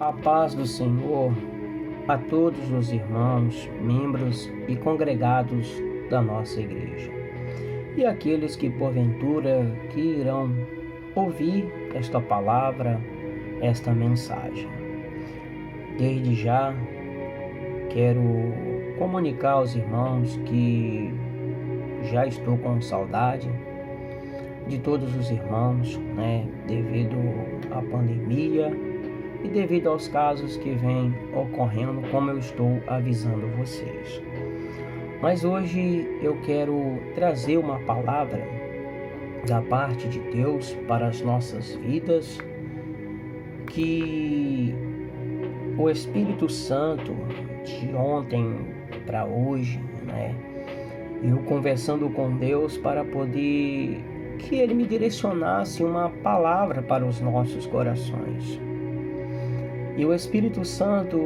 A paz do Senhor a todos os irmãos, membros e congregados da nossa igreja, e aqueles que porventura que irão ouvir esta palavra, esta mensagem. Desde já quero comunicar aos irmãos que já estou com saudade de todos os irmãos, devido à pandemia e devido aos casos que vêm ocorrendo, como eu estou avisando vocês. Mas hoje eu quero trazer uma palavra da parte de Deus para as nossas vidas, que o Espírito Santo de ontem para hoje, eu conversando com Deus para poder que Ele me direcionasse uma palavra para os nossos corações. E o Espírito Santo,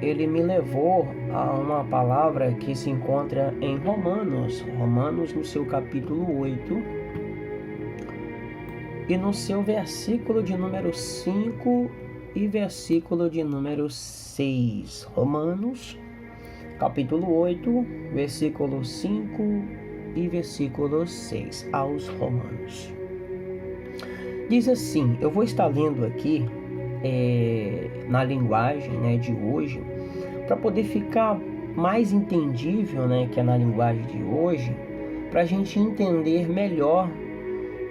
Ele me levou a uma palavra que se encontra em Romanos no seu capítulo 8, e no seu versículo de número 5 e versículo de número 6. Romanos, capítulo 8, versículo 5 e versículo 6, aos Romanos. Diz assim, eu vou estar lendo aqui na linguagem de hoje, para poder ficar mais entendível, que é na linguagem de hoje, para a gente entender melhor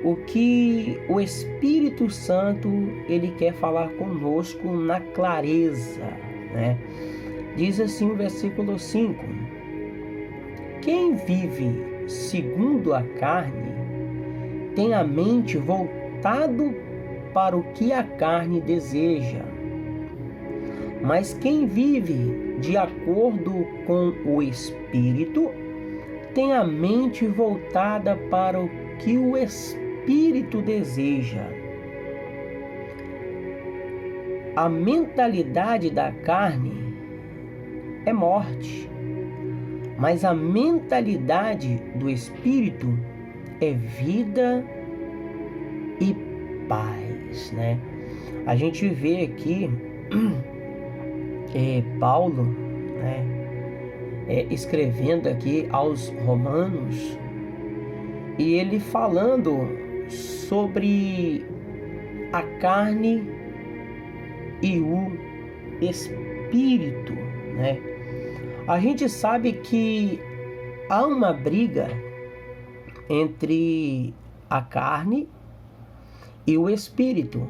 o que o Espírito Santo ele quer falar conosco na clareza, Diz assim o versículo 5: quem vive segundo a carne tem a mente voltado para o que a carne deseja, mas quem vive de acordo com o Espírito tem a mente voltada para o que o Espírito deseja. A mentalidade da carne é morte, mas a mentalidade do Espírito é vida e paz, A gente vê aqui Paulo, escrevendo aqui aos Romanos, e ele falando sobre a carne e o Espírito, A gente sabe que há uma briga entre a carne e o Espírito.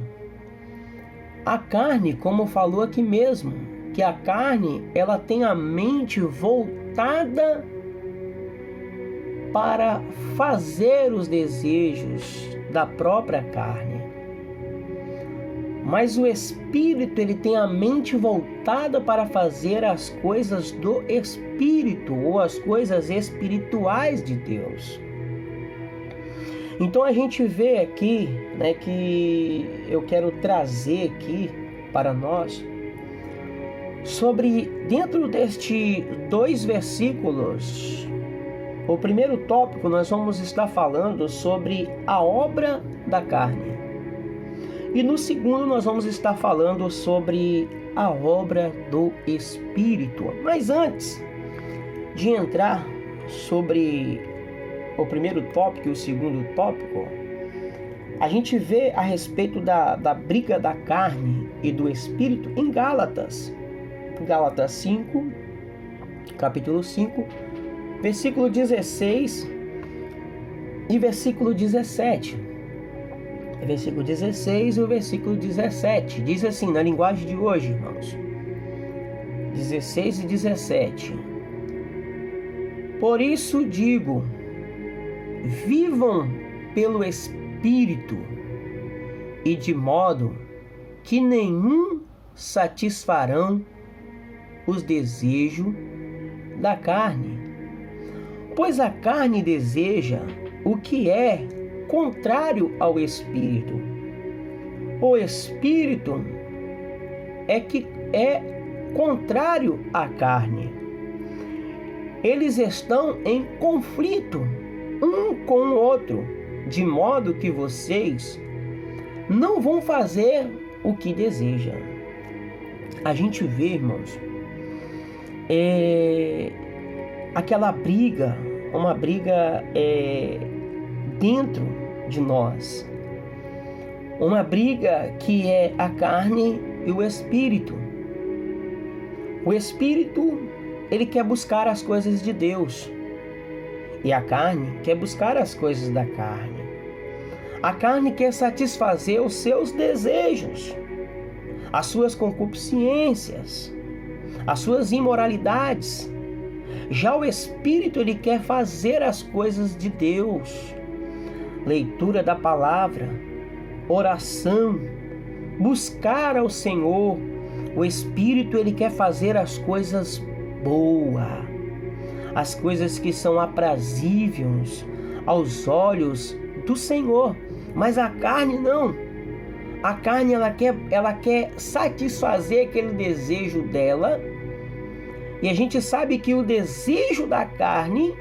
A carne, como falou aqui mesmo, que a carne ela tem a mente voltada para fazer os desejos da própria carne. Mas o Espírito ele tem a mente voltada para fazer as coisas do Espírito, ou as coisas espirituais de Deus. Então a gente vê aqui, que eu quero trazer aqui para nós, sobre, dentro destes 2 versículos, o primeiro tópico nós vamos estar falando sobre a obra da carne. E no segundo nós vamos estar falando sobre a obra do Espírito. Mas antes de entrar sobre o primeiro tópico e o segundo tópico, a gente vê a respeito da briga da carne e do Espírito em Gálatas 5, capítulo 5, versículo 16 e versículo 17. Versículo 16 e o versículo 17. Diz assim, na linguagem de hoje, irmãos. 16 e 17. Por isso digo, vivam pelo Espírito, e de modo que nenhum satisfarão os desejos da carne. Pois a carne deseja o que é contrário ao Espírito. O Espírito é que é contrário à carne. Eles estão em conflito um com o outro, de modo que vocês não vão fazer o que desejam. a gente vê, irmãos, aquela briga, uma briga dentro de nós, uma briga que é a carne e o espírito. O espírito, ele quer buscar as coisas de Deus, e a carne quer buscar as coisas da carne. A carne quer satisfazer os seus desejos, as suas concupiscências, as suas imoralidades. Já o espírito, ele quer fazer as coisas de Deus. Leitura da palavra, oração, buscar ao Senhor. O espírito, ele quer fazer as coisas boas, as coisas que são aprazíveis aos olhos do Senhor. Mas a carne não. A carne, ela quer satisfazer aquele desejo dela. E a gente sabe que o desejo da carne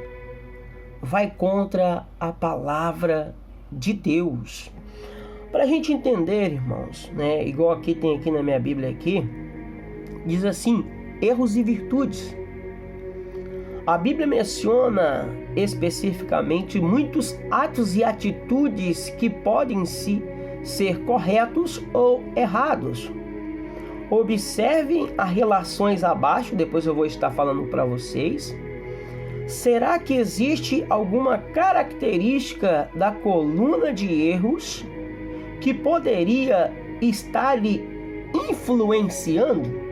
vai contra a palavra de Deus. Para a gente entender, irmãos, né? Igual aqui tem aqui na minha Bíblia aqui, diz assim: erros e virtudes. A Bíblia menciona especificamente muitos atos e atitudes que podem ser corretos ou errados. Observem as relações abaixo, depois eu vou estar falando para vocês. Será que existe alguma característica da coluna de erros que poderia estar lhe influenciando?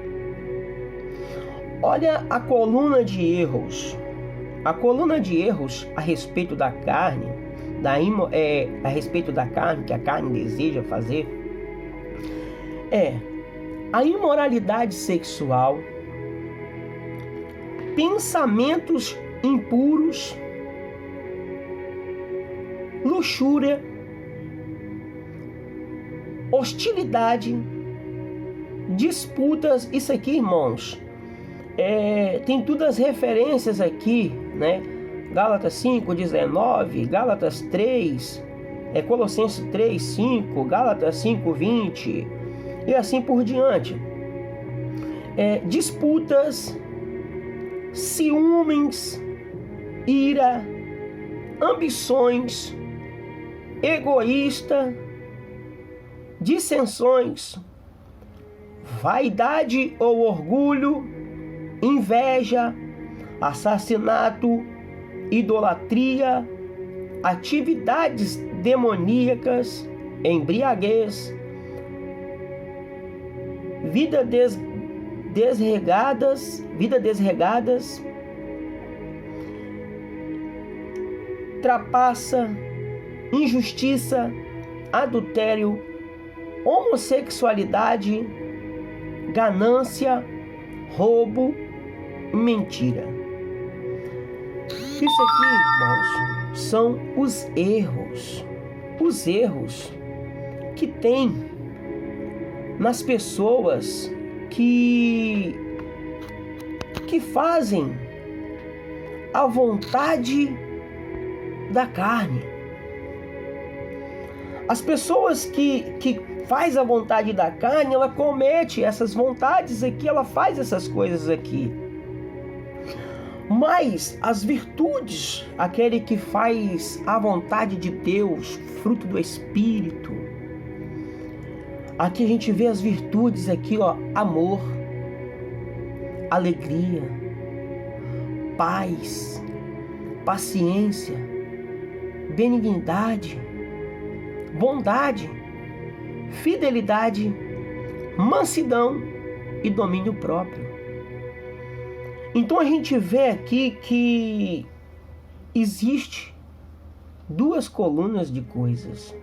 Olha a coluna de erros. A coluna de erros a respeito da carne, a respeito da carne, que a carne deseja fazer, a imoralidade sexual, pensamentos impuros, luxúria, hostilidade, disputas. Isso aqui, irmãos, tem todas as referências aqui, né? Gálatas 5:19, Gálatas 3, Colossenses 3:5, Gálatas 5:20 e assim por diante. Disputas, ciúmes, ira, ambições, egoísta, dissensões, vaidade ou orgulho, inveja, assassinato, idolatria, atividades demoníacas, embriaguez, vida desregadas, trapaça, injustiça, adultério, homossexualidade, ganância, roubo, mentira. Isso aqui, irmãos, são os erros que tem nas pessoas que fazem a vontade da carne. As pessoas que faz a vontade da carne, ela comete essas vontades aqui, ela faz essas coisas aqui. Mas as virtudes, aquele que faz a vontade de Deus, fruto do Espírito, aqui a gente vê as virtudes aqui, amor, alegria, paz, paciência, benignidade, bondade, fidelidade, mansidão e domínio próprio. Então a gente vê aqui que existe duas colunas de coisas: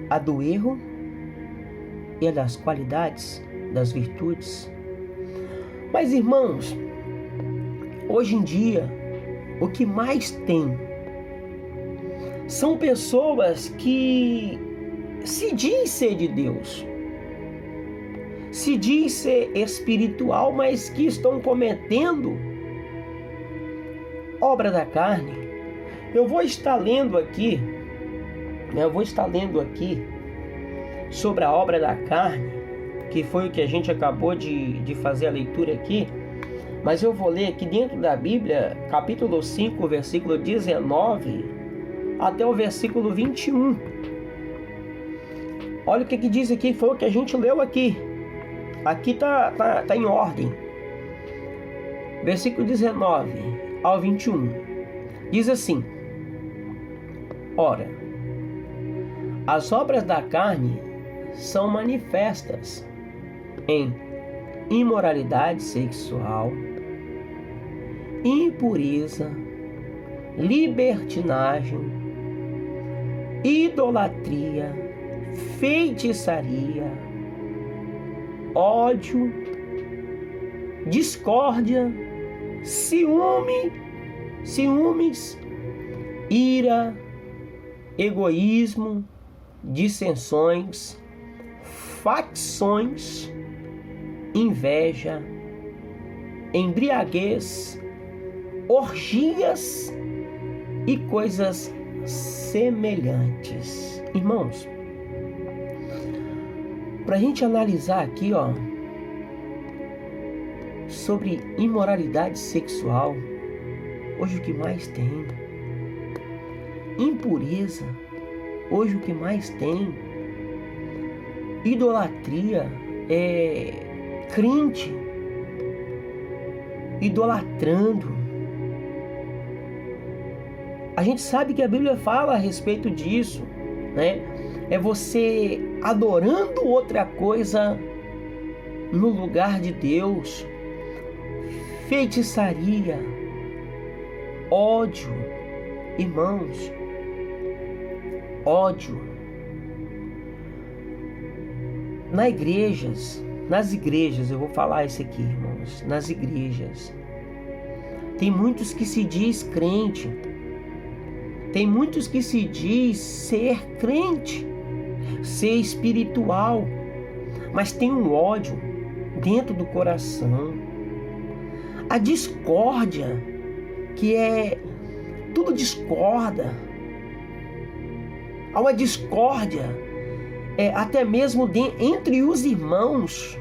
a do erro e a das qualidades, das virtudes. Mas, irmãos, hoje em dia, o que mais tem são pessoas que se diz ser de Deus, se diz ser espiritual, mas que estão cometendo obra da carne. Eu vou estar lendo aqui sobre a obra da carne, que foi o que a gente acabou de fazer a leitura aqui, mas eu vou ler aqui dentro da Bíblia, capítulo 5, versículo 19 até o versículo 21. Olha o que diz aqui, foi o que a gente leu aqui. Aqui tá em ordem. Versículo 19 ao 21. Diz assim: Ora, as obras da carne são manifestas em imoralidade sexual, impureza, libertinagem, idolatria, feitiçaria, ódio, discórdia, ciúmes, ira, egoísmo, dissensões, facções, inveja, embriaguez, orgias e coisas semelhantes. Irmãos, para a gente analisar aqui, sobre imoralidade sexual, hoje o que mais tem, impureza, hoje o que mais tem, idolatria, crente idolatrando. A gente sabe que a Bíblia fala a respeito disso, né? É você adorando outra coisa no lugar de Deus. Feitiçaria, ódio, irmãos, ódio. Nas igrejas, eu vou falar isso aqui, irmãos, nas igrejas, tem muitos que se diz crente, tem muitos que se diz ser crente, ser espiritual, mas tem um ódio dentro do coração. A discórdia, que tudo discorda. Há uma discórdia, até mesmo entre os irmãos.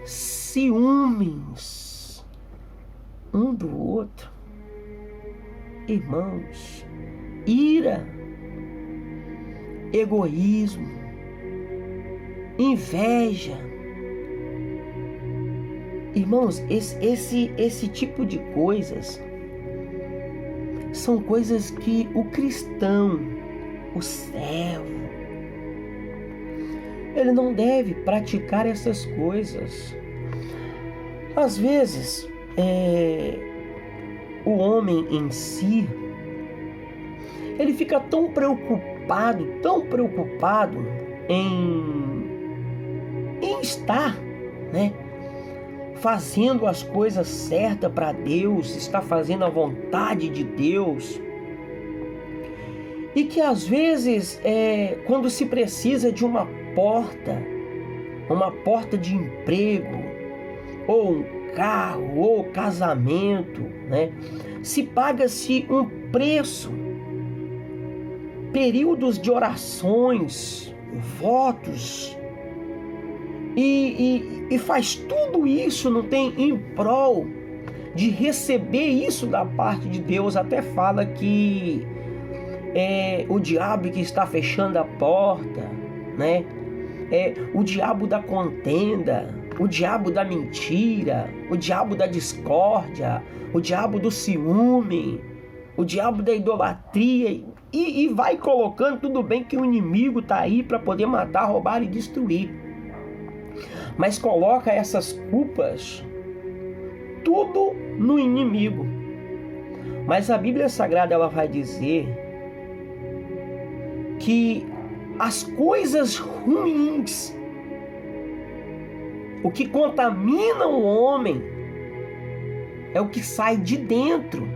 Ciúmes um do outro. Irmãos, ira, egoísmo, inveja. Irmãos, esse tipo de coisas são coisas que o cristão, o servo, ele não deve praticar essas coisas. Às vezes, o homem em si, ele fica tão preocupado em estar, né, fazendo as coisas certas para Deus, está fazendo a vontade de Deus, e que às vezes, quando se precisa de uma porta de emprego, ou um carro, ou casamento, né, se paga-se um preço, períodos de orações, votos, e faz tudo isso, não tem, em prol de receber isso da parte de Deus. Até fala que o diabo que está fechando a porta, né? O diabo da contenda, o diabo da mentira, o diabo da discórdia, o diabo do ciúme, o diabo da idolatria, e vai colocando. Tudo bem que o inimigo está aí para poder matar, roubar e destruir, mas coloca essas culpas tudo no inimigo. Mas a Bíblia Sagrada, ela vai dizer que as coisas ruins, o que contamina o homem, é o que sai de dentro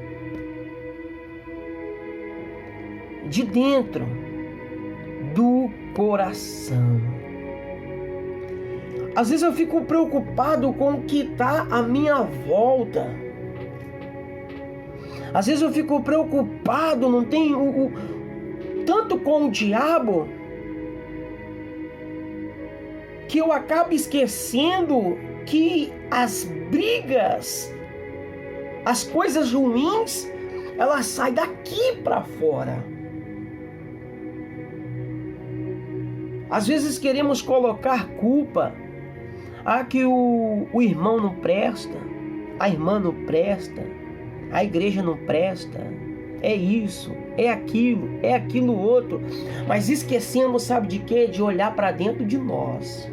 do coração. Às vezes eu fico preocupado com o que está à minha volta. Às vezes eu fico preocupado, não tem tanto com o diabo, que eu acabo esquecendo que as brigas, as coisas ruins, elas saem daqui para fora. Às vezes queremos colocar culpa. Que o irmão não presta, a irmã não presta, a igreja não presta, é isso, é aquilo outro. Mas esquecemos, sabe de quê? De olhar para dentro de nós.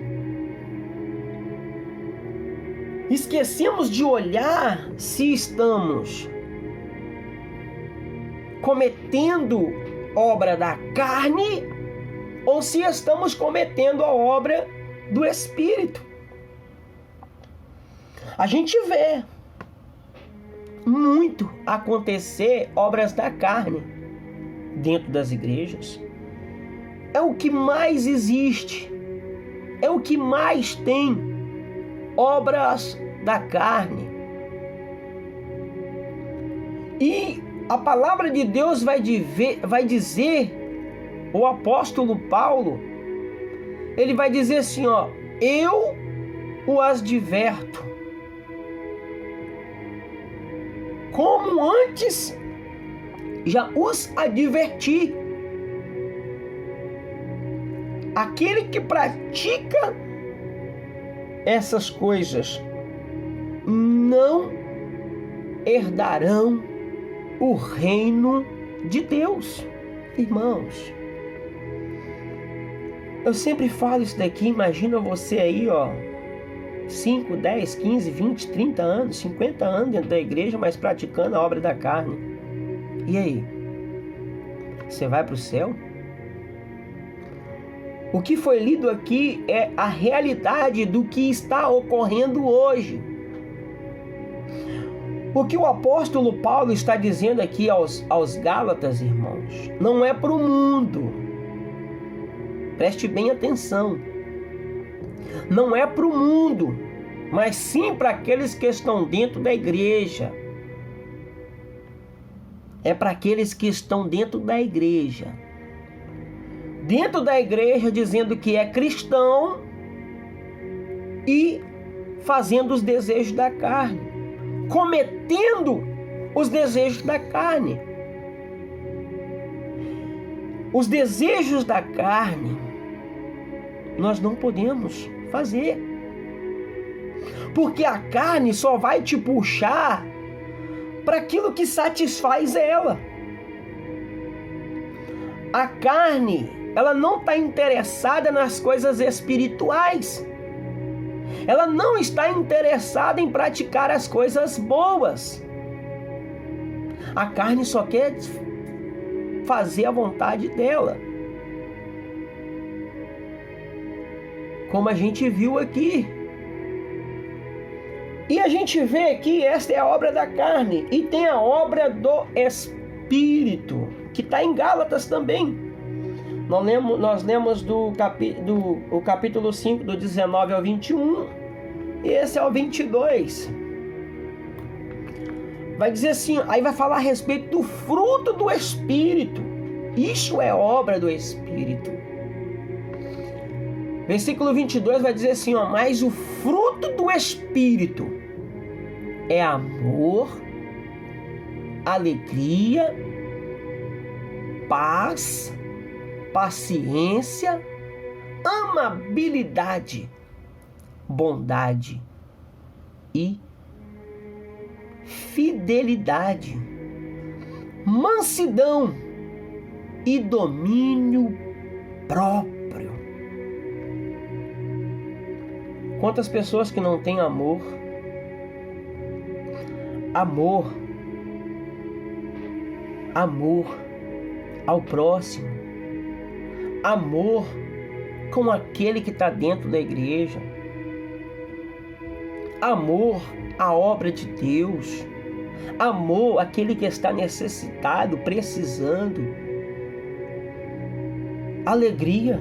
Esquecemos de olhar se estamos cometendo obra da carne ou se estamos cometendo a obra do Espírito. A gente vê muito acontecer obras da carne dentro das igrejas. É o que mais existe, é o que mais tem, obras da carne. E a palavra de Deus vai dizer, o apóstolo Paulo, ele vai dizer assim, eu o adverto, como antes já os adverti. Aquele que pratica essas coisas não herdarão o reino de Deus. Irmãos, eu sempre falo isso daqui. Imagina você aí, 5, 10, 15, 20, 30 anos, 50 anos dentro da igreja, mas praticando a obra da carne. E aí? Você vai para o céu? O que foi lido aqui é a realidade do que está ocorrendo hoje. O que o apóstolo Paulo está dizendo aqui aos Gálatas, irmãos, não é para o mundo. Preste bem atenção. Não é para o mundo, mas sim para aqueles que estão dentro da igreja. É para aqueles que estão dentro da igreja. Dentro da igreja, dizendo que é cristão e fazendo os desejos da carne, cometendo os desejos da carne. Os desejos da carne nós não podemos fazer, porque a carne só vai te puxar para aquilo que satisfaz ela. A carne, ela não está interessada nas coisas espirituais. Ela não está interessada em praticar as coisas boas. A carne só quer fazer a vontade dela. Como a gente viu aqui. E a gente vê que esta é a obra da carne. E tem a obra do Espírito, que está em Gálatas também. Nós lemos o capítulo 5, do 19 ao 21. E esse é o 22. Vai dizer assim, aí vai falar a respeito do fruto do Espírito. Isso é obra do Espírito. Versículo 22 vai dizer assim, mas o fruto do Espírito é amor, alegria, paz, paciência, amabilidade, bondade e fidelidade, mansidão e domínio próprio. Quantas pessoas que não têm amor? Amor ao próximo, amor com aquele que está dentro da igreja, amor à obra de Deus, amor àquele que está necessitado, precisando, alegria.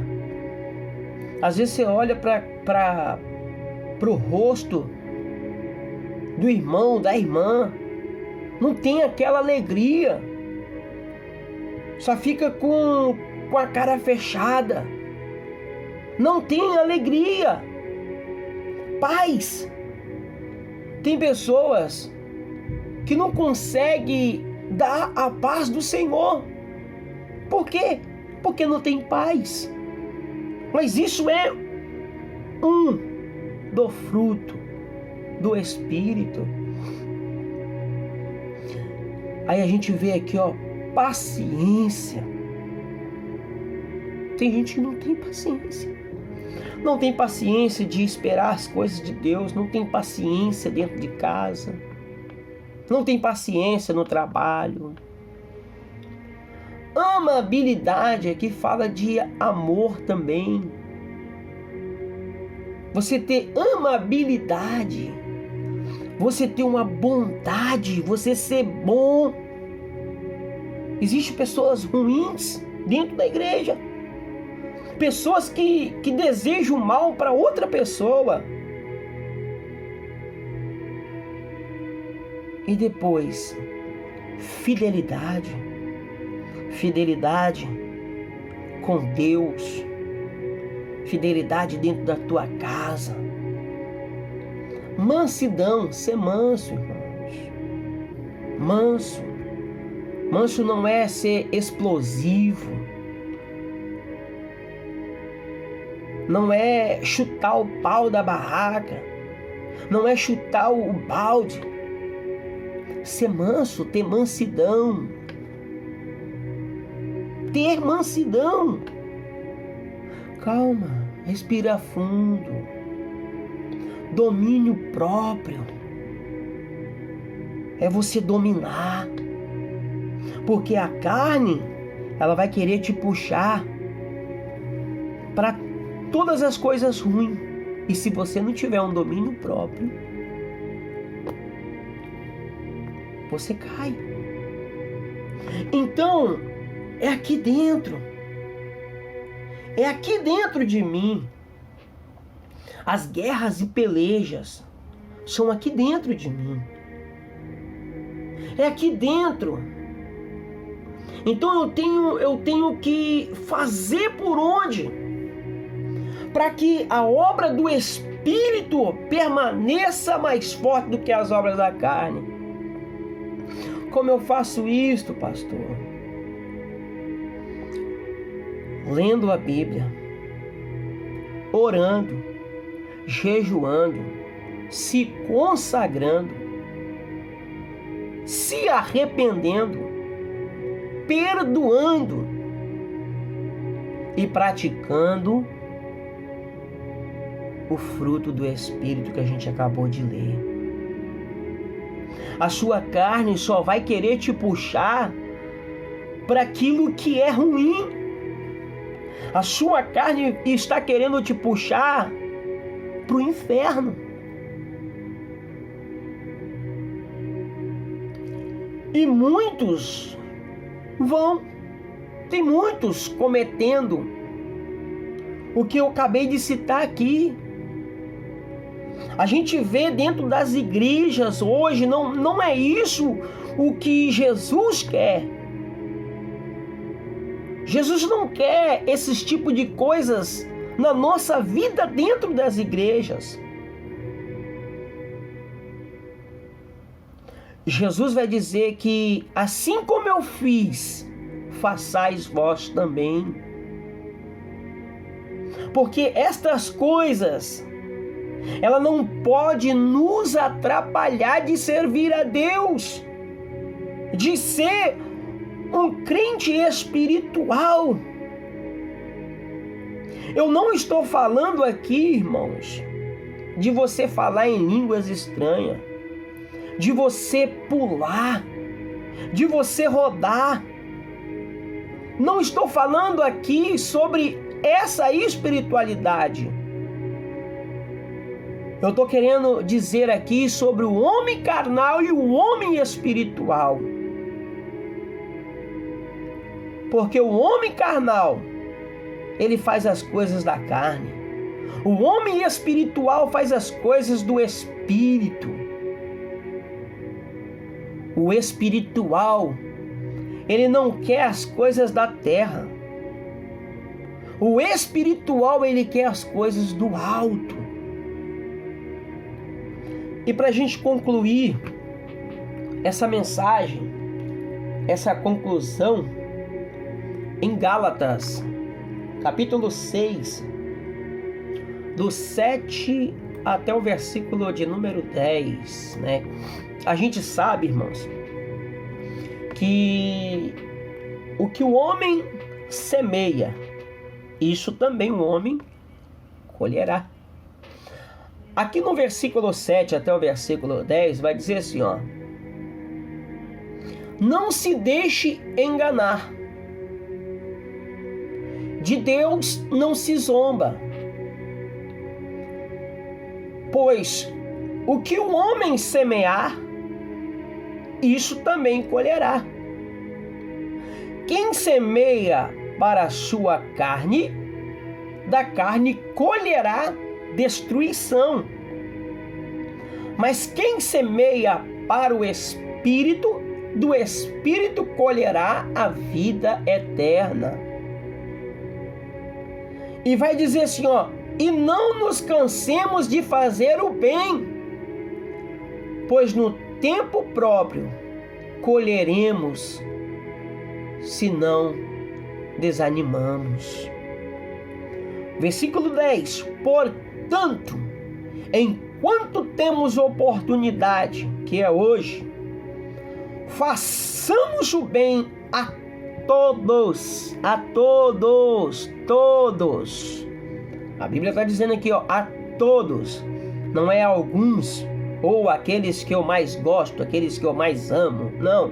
Às vezes você olha para o rosto do irmão, da irmã, não tem aquela alegria, só fica com a cara fechada, não tem alegria, paz. Tem pessoas que não conseguem dar a paz do Senhor. Por quê? Porque não tem paz. Mas isso é do fruto do Espírito. Aí a gente vê aqui, paciência. Tem gente que não tem paciência. Não tem paciência de esperar as coisas de Deus. Não tem paciência dentro de casa. Não tem paciência no trabalho. Amabilidade aqui fala de amor também. Você ter amabilidade, você ter uma bondade, você ser bom. Existem pessoas ruins dentro da igreja, pessoas que desejam mal para outra pessoa. E depois, fidelidade com Deus, fidelidade dentro da tua casa, mansidão, ser manso, irmãos. Manso não é ser explosivo, não é chutar o pau da barraca, não é chutar o balde. Ser manso, ter mansidão. Ter mansidão. Calma, respira fundo. Domínio próprio. É você dominar. Porque a carne, ela vai querer te puxar para todas as coisas ruins. E se você não tiver um domínio próprio, você cai. Então, é aqui dentro. É aqui dentro de mim. As guerras e pelejas são aqui dentro de mim. É aqui dentro. Então eu tenho que fazer por onde? Para que a obra do Espírito permaneça mais forte do que as obras da carne. Como eu faço isto, pastor? Lendo a Bíblia, orando, jejuando, se consagrando, se arrependendo, perdoando e praticando o fruto do Espírito que a gente acabou de ler. A sua carne só vai querer te puxar para aquilo que é ruim. A sua carne está querendo te puxar para o inferno. E muitos vão. Tem muitos cometendo o que eu acabei de citar aqui. A gente vê dentro das igrejas hoje, não é isso o que Jesus quer. Jesus não quer esses tipos de coisas na nossa vida dentro das igrejas. Jesus vai dizer que assim como eu fiz, façais vós também. Porque estas coisas, ela não pode nos atrapalhar de servir a Deus, de ser um crente espiritual. Eu não estou falando aqui, irmãos, de você falar em línguas estranhas, de você pular, de você rodar. Não estou falando aqui sobre essa espiritualidade. Eu estou querendo dizer aqui sobre o homem carnal e o homem espiritual. Porque o homem carnal, ele faz as coisas da carne. O homem espiritual faz as coisas do Espírito. O espiritual, ele não quer as coisas da terra. O espiritual, ele quer as coisas do alto. E para a gente concluir essa mensagem, essa conclusão, em Gálatas, capítulo 6, do 7 até o versículo de número 10, né? A gente sabe, irmãos, que o que o homem semeia, isso também o homem colherá. Aqui no versículo 7 até o versículo 10 vai dizer assim, ó: não se deixe enganar, de Deus não se zomba, pois o que o homem semear, isso também colherá. Quem semeia para a sua carne, da carne colherá destruição. Mas quem semeia para o Espírito, do Espírito colherá a vida eterna. E vai dizer assim, ó: e não nos cansemos de fazer o bem, pois no tempo próprio colheremos, se não desanimamos. Versículo 10: portanto, enquanto temos oportunidade, que é hoje, façamos o bem a todos, a todos, todos. A Bíblia está dizendo aqui, ó, a todos, não é alguns, ou aqueles que eu mais gosto, aqueles que eu mais amo, não,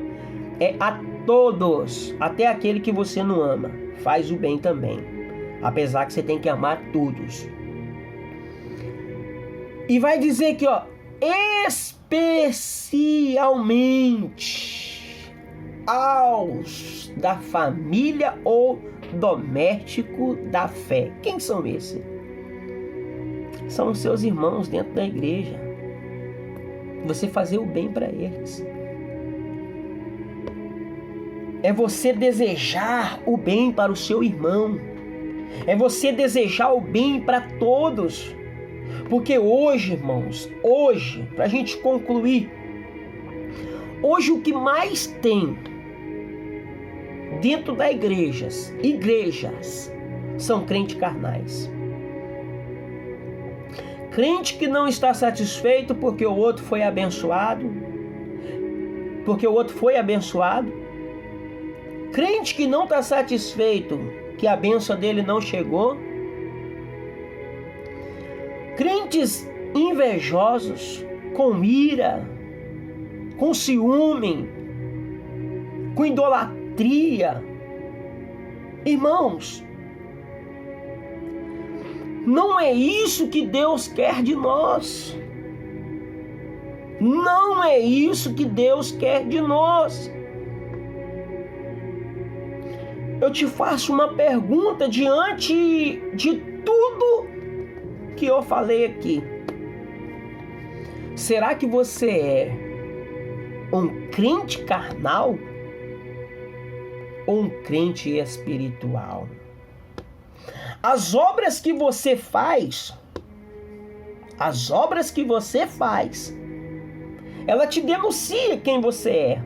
é a todos, até aquele que você não ama, faz o bem também, apesar que você tem que amar todos. E vai dizer aqui, ó, especialmente aos da família ou doméstico da fé. Quem são esses? São os seus irmãos dentro da igreja. Você fazer o bem para eles. É você desejar o bem para o seu irmão. É você desejar o bem para todos. Porque hoje, irmãos, hoje, para a gente concluir, hoje o que mais tem dentro das igrejas são crentes carnais. Crente que não está satisfeito porque o outro foi abençoado. Crente que não está satisfeito que a bênção dele não chegou. Crentes invejosos, com ira, com ciúme, com idolatria. Irmãos, não é isso que Deus quer de nós. Não é isso que Deus quer de nós. Eu te faço uma pergunta diante de tudo que eu falei aqui. Será que você é um crente carnal ou um crente espiritual? As obras que você faz, ela te denuncia quem você é.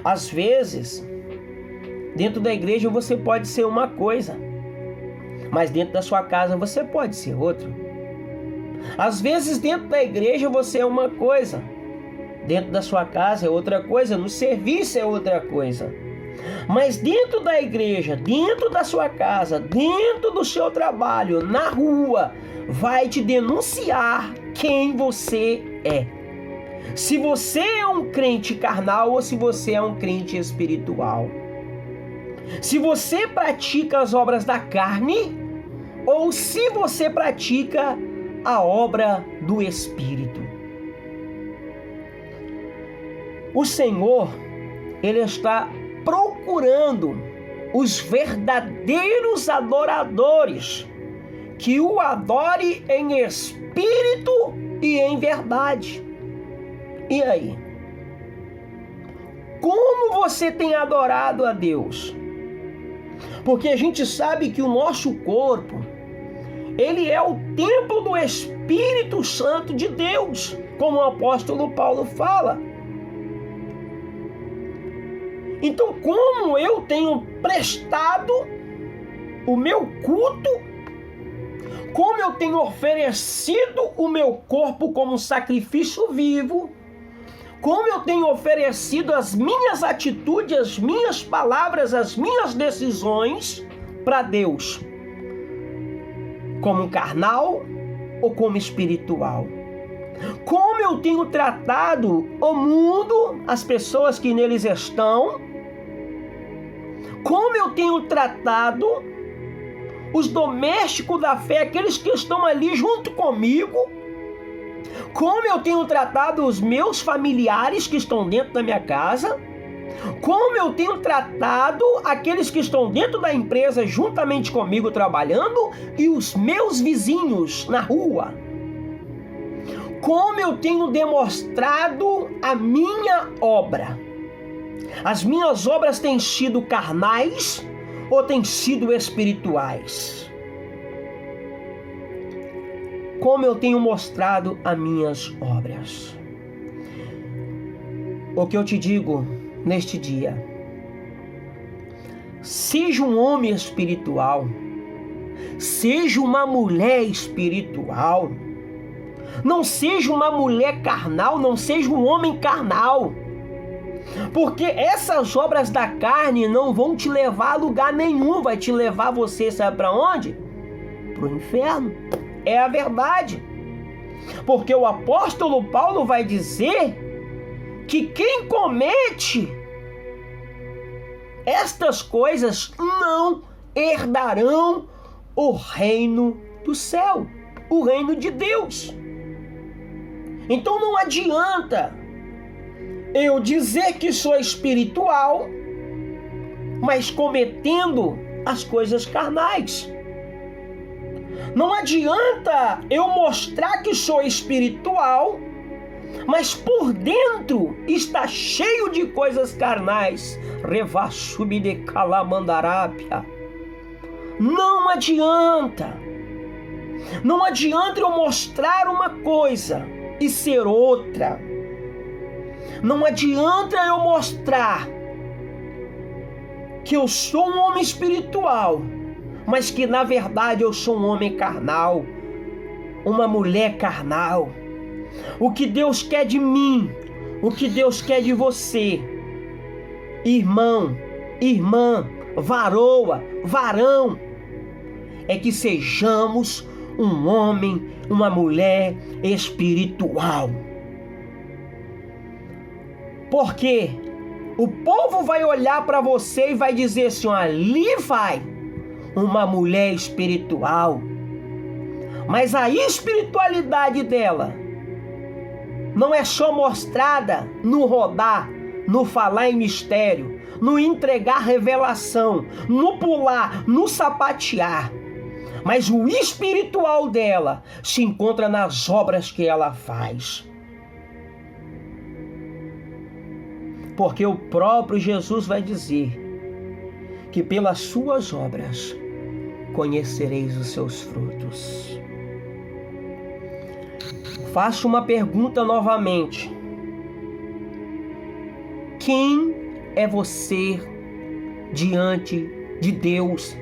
Às vezes, dentro da igreja você pode ser uma coisa, mas dentro da sua casa você pode ser outra. Às vezes dentro da igreja você é uma coisa, dentro da sua casa é outra coisa, no serviço é outra coisa. Mas dentro da igreja, dentro da sua casa, dentro do seu trabalho, na rua, vai te denunciar quem você é. Se você é um crente carnal ou se você é um crente espiritual. Se você pratica as obras da carne ou se você pratica a obra do Espírito. O Senhor, Ele está procurando os verdadeiros adoradores que o adore em espírito e em verdade. E aí? Como você tem adorado a Deus? Porque a gente sabe que o nosso corpo, ele é o templo do Espírito Santo de Deus, como o apóstolo Paulo fala. Então, como eu tenho prestado o meu culto, como eu tenho oferecido o meu corpo como um sacrifício vivo, como eu tenho oferecido as minhas atitudes, as minhas palavras, as minhas decisões para Deus, como carnal ou como espiritual. Como eu tenho tratado o mundo, as pessoas que neles estão, como eu tenho tratado os domésticos da fé, aqueles que estão ali junto comigo, como eu tenho tratado os meus familiares que estão dentro da minha casa, como eu tenho tratado aqueles que estão dentro da empresa juntamente comigo trabalhando e os meus vizinhos na rua. Como eu tenho demonstrado a minha obra. As minhas obras têm sido carnais ou têm sido espirituais? Como eu tenho mostrado as minhas obras? O que eu te digo neste dia: seja um homem espiritual, seja uma mulher espiritual, não seja uma mulher carnal, não seja um homem carnal, porque essas obras da carne não vão te levar a lugar nenhum, vai te levar você, sabe para onde? Para o inferno. É a verdade, porque o apóstolo Paulo vai dizer que quem comete estas coisas não herdarão o reino do céu, o reino de Deus. Então não adianta eu dizer que sou espiritual, mas cometendo as coisas carnais. Não adianta eu mostrar que sou espiritual, mas por dentro está cheio de coisas carnais. Revassube de calamandarápia. Não adianta. Não adianta eu mostrar uma coisa e ser outra. Não adianta eu mostrar que eu sou um homem espiritual, mas que na verdade eu sou um homem carnal, uma mulher carnal. O que Deus quer de mim, o que Deus quer de você, irmão, irmã, varoa, varão, é que sejamos um homem, uma mulher espiritual. Porque o povo vai olhar para você e vai dizer assim: ali vai uma mulher espiritual. Mas a espiritualidade dela não é só mostrada no rodar, no falar em mistério, no entregar revelação, no pular, no sapatear. Mas o espiritual dela se encontra nas obras que ela faz. Porque o próprio Jesus vai dizer que pelas suas obras conhecereis os seus frutos. Faço uma pergunta novamente. Quem é você diante de Deus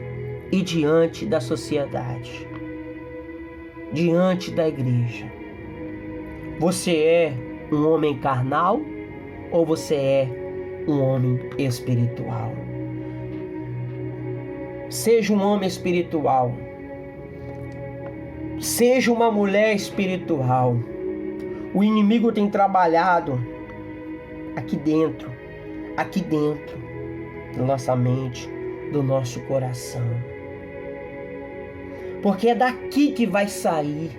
e diante da sociedade? Diante da igreja? Você é um homem carnal ou você é um homem espiritual? Seja um homem espiritual. Seja uma mulher espiritual. O inimigo tem trabalhado aqui dentro da nossa mente, do nosso coração. Porque é daqui que vai sair.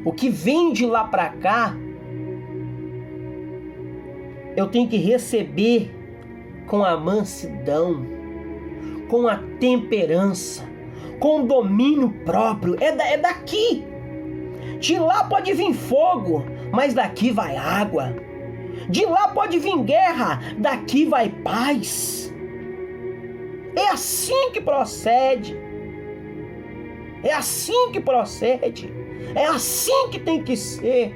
O que vem de lá para cá, eu tenho que receber com a mansidão, com a temperança, com domínio próprio. É daqui. De lá pode vir fogo, mas daqui vai água. De lá pode vir guerra, daqui vai paz. É assim que procede. É assim que procede. É assim que tem que ser.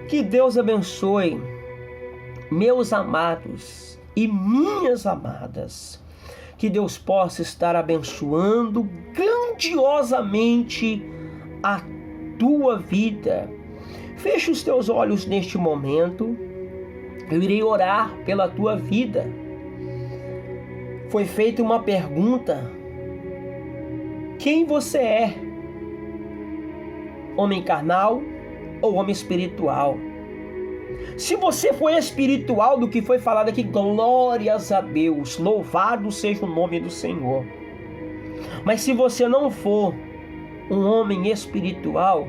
Que Deus abençoe, meus amados e minhas amadas. Que Deus possa estar abençoando grandiosamente a tua vida. Feche os teus olhos neste momento. Eu irei orar pela tua vida. Foi feita uma pergunta: quem você é? Homem carnal ou homem espiritual? Se você for espiritual do que foi falado aqui, glórias a Deus, louvado seja o nome do Senhor. Mas se você não for um homem espiritual,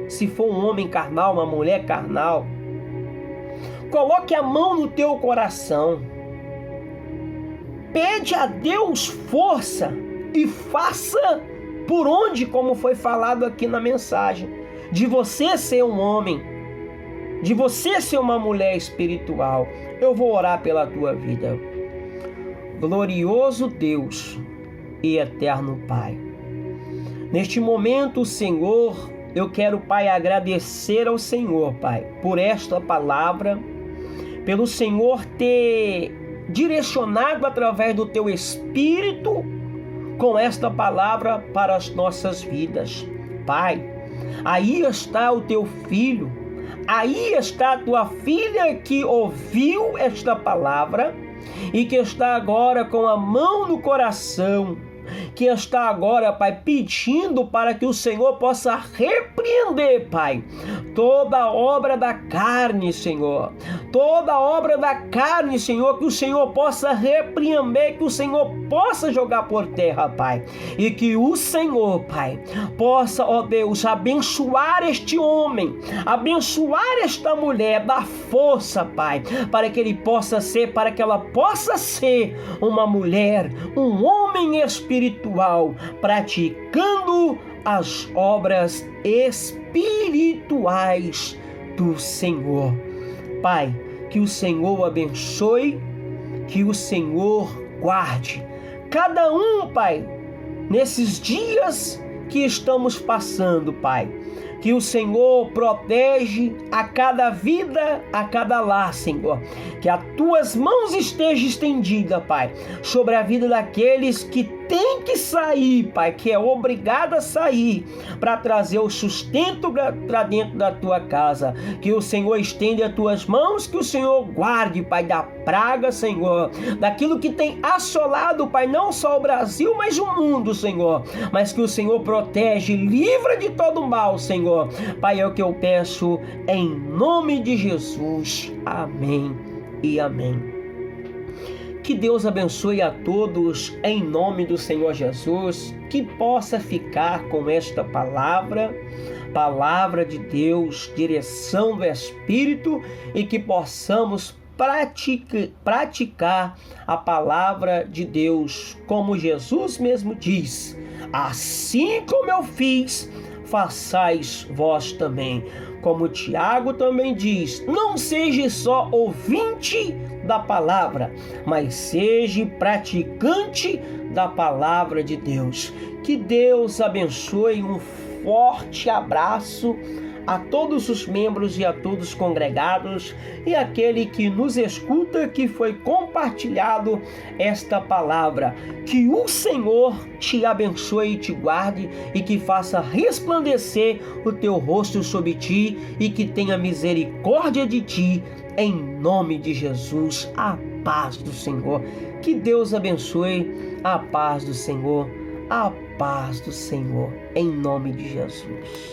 se for um homem carnal, uma mulher carnal, coloque a mão no teu coração, pede a Deus força e faça por onde, como foi falado aqui na mensagem, de você ser um homem, de você ser uma mulher espiritual. Eu vou orar pela tua vida. Glorioso Deus e eterno Pai, neste momento, Senhor, eu quero, Pai, agradecer ao Senhor, Pai, por esta palavra, pelo Senhor ter direcionado através do teu Espírito com esta palavra para as nossas vidas. Pai, aí está o teu filho, aí está a tua filha que ouviu esta palavra e que está agora com a mão no coração, que está agora, Pai, pedindo para que o Senhor possa repreender, Pai, toda obra da carne, Senhor. Toda obra da carne, Senhor, que o Senhor possa repreender, que o Senhor possa jogar por terra, Pai. E que o Senhor, Pai, possa, ó Deus, abençoar este homem, abençoar esta mulher, dar força, Pai, para que ele possa ser, para que ela possa ser uma mulher, um homem espiritual, praticando as obras espirituais do Senhor. Pai, que o Senhor abençoe, que o Senhor guarde cada um, Pai, nesses dias que estamos passando, Pai. Que o Senhor protege a cada vida, a cada lar, Senhor. Que as tuas mãos estejam estendidas, Pai, sobre a vida daqueles que têm que sair, Pai, que é obrigado a sair para trazer o sustento para dentro da tua casa. Que o Senhor estenda as tuas mãos, que o Senhor guarde, Pai, da praga, Senhor, daquilo que tem assolado, Pai, não só o Brasil, mas o mundo, Senhor. Mas que o Senhor protege, livra de todo mal, Senhor. Pai, é o que eu peço em nome de Jesus. Amém e amém. Que Deus abençoe a todos em nome do Senhor Jesus, que possa ficar com esta palavra de Deus, direção do Espírito, e que possamos praticar a palavra de Deus, como Jesus mesmo diz: assim como eu fiz, façais vós também. Como Tiago também diz: não seja só ouvinte da palavra, mas seja praticante da palavra de Deus. Que Deus abençoe. Um forte abraço a todos os membros e a todos os congregados e aquele que nos escuta, que foi compartilhado esta palavra. Que o Senhor te abençoe e te guarde, e que faça resplandecer o teu rosto sobre ti, e que tenha misericórdia de ti, em nome de Jesus. A paz do Senhor. Que Deus abençoe. A paz do Senhor. A paz do Senhor, em nome de Jesus.